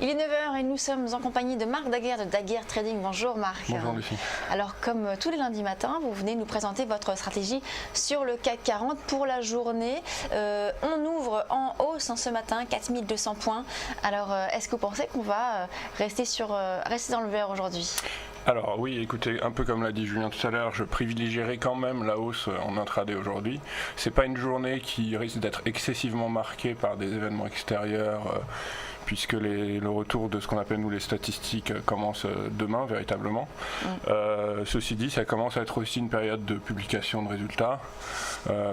Il est 9 h et nous sommes en compagnie de Marc Daguerre de Daguerre Trading. Bonjour Marc. Bonjour Lucie. Alors comme tous les lundis matins, vous venez nous présenter votre stratégie sur le CAC 40 pour la journée. On ouvre en hausse ce matin, 4200 points. Alors est-ce que vous pensez qu'on va rester dans le vert aujourd'hui ? Alors oui, écoutez, un peu comme l'a dit Julien tout à l'heure, je privilégierai quand même la hausse en intraday aujourd'hui. C'est pas une journée qui risque d'être excessivement marquée par des événements extérieurs, puisque le retour de ce qu'on appelle nous les statistiques commence demain véritablement. Ceci dit, ça commence à être aussi une période de publication de résultats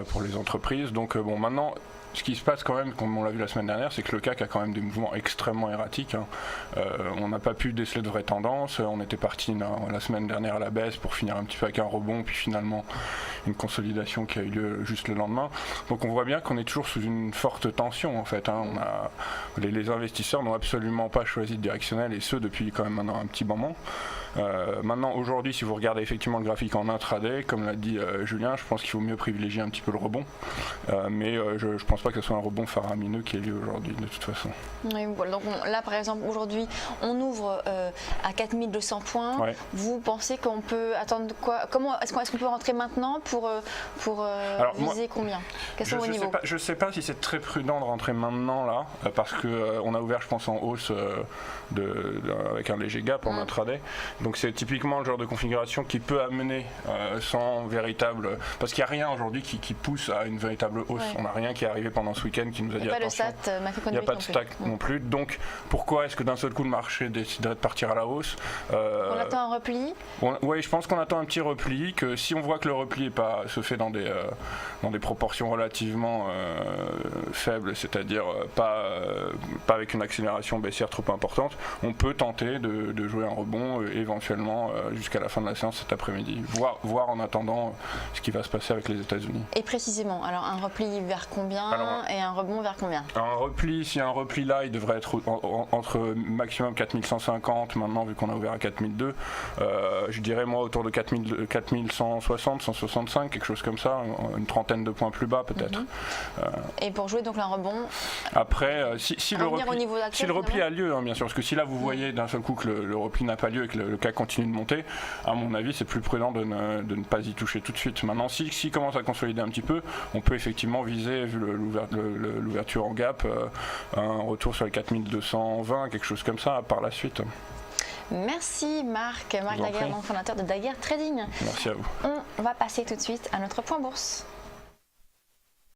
pour les entreprises. Donc bon, maintenant, ce qui se passe quand même, comme on l'a vu la semaine dernière, c'est que le CAC a quand même des mouvements extrêmement erratiques. On n'a pas pu déceler de vraies tendances. On était parti la semaine dernière à la baisse pour finir un petit peu avec un rebond, puis finalement une consolidation qui a eu lieu juste le lendemain. Donc on voit bien qu'on est toujours sous une forte tension en fait. Les investisseurs n'ont absolument pas choisi de directionnel, et ce depuis quand même maintenant un petit moment. Maintenant aujourd'hui, si vous regardez effectivement le graphique en intraday, comme l'a dit Julien, je pense qu'il faut mieux privilégier un petit peu le rebond, mais je pense pas que ce soit un rebond faramineux qui ait lieu aujourd'hui de toute façon. Oui, voilà. Donc là par exemple aujourd'hui on ouvre à 4200 points. Ouais. Vous pensez qu'on peut attendre quoi? Est-ce qu'on peut rentrer maintenant pour viser combien? Je sais pas si c'est très prudent de rentrer maintenant là, parce que on a ouvert je pense en hausse avec un léger gap en intraday. Donc c'est typiquement le genre de configuration qui peut amener sans véritable... Parce qu'il n'y a rien aujourd'hui qui pousse à une véritable hausse. Ouais. On n'a rien qui est arrivé pendant ce week-end qui nous a dit attention. Il n'y a pas de stat non plus. Donc pourquoi est-ce que d'un seul coup le marché déciderait de partir à la hausse? On attend un repli? Oui, je pense qu'on attend un petit repli, que si on voit que le repli se fait dans des proportions relativement faibles, c'est-à-dire pas avec une accélération baissière trop importante, on peut tenter de jouer un rebond éventuellement jusqu'à la fin de la séance cet après-midi, voir en attendant ce qui va se passer avec les États-Unis. Et précisément, alors un repli vers combien et un rebond vers combien? S'il y a un repli là, il devrait être entre maximum 4150, maintenant vu qu'on a ouvert à 4002, je dirais moi autour de 4160, 165, quelque chose comme ça, une trentaine de points plus bas peut-être. Et pour jouer donc un rebond, après, si le repli a lieu, bien sûr, parce que si là vous voyez d'un seul coup que le repli n'a pas lieu et que le CAC continue de monter, à mon avis c'est plus prudent de ne pas y toucher tout de suite. Maintenant, s'il commence à consolider un petit peu, on peut effectivement viser, vu l'ouverture en gap, un retour sur les 4220, quelque chose comme ça par la suite. Merci Marc Daguerre, fondateur de Daguerre Trading. Merci à vous. On va passer tout de suite à notre point bourse.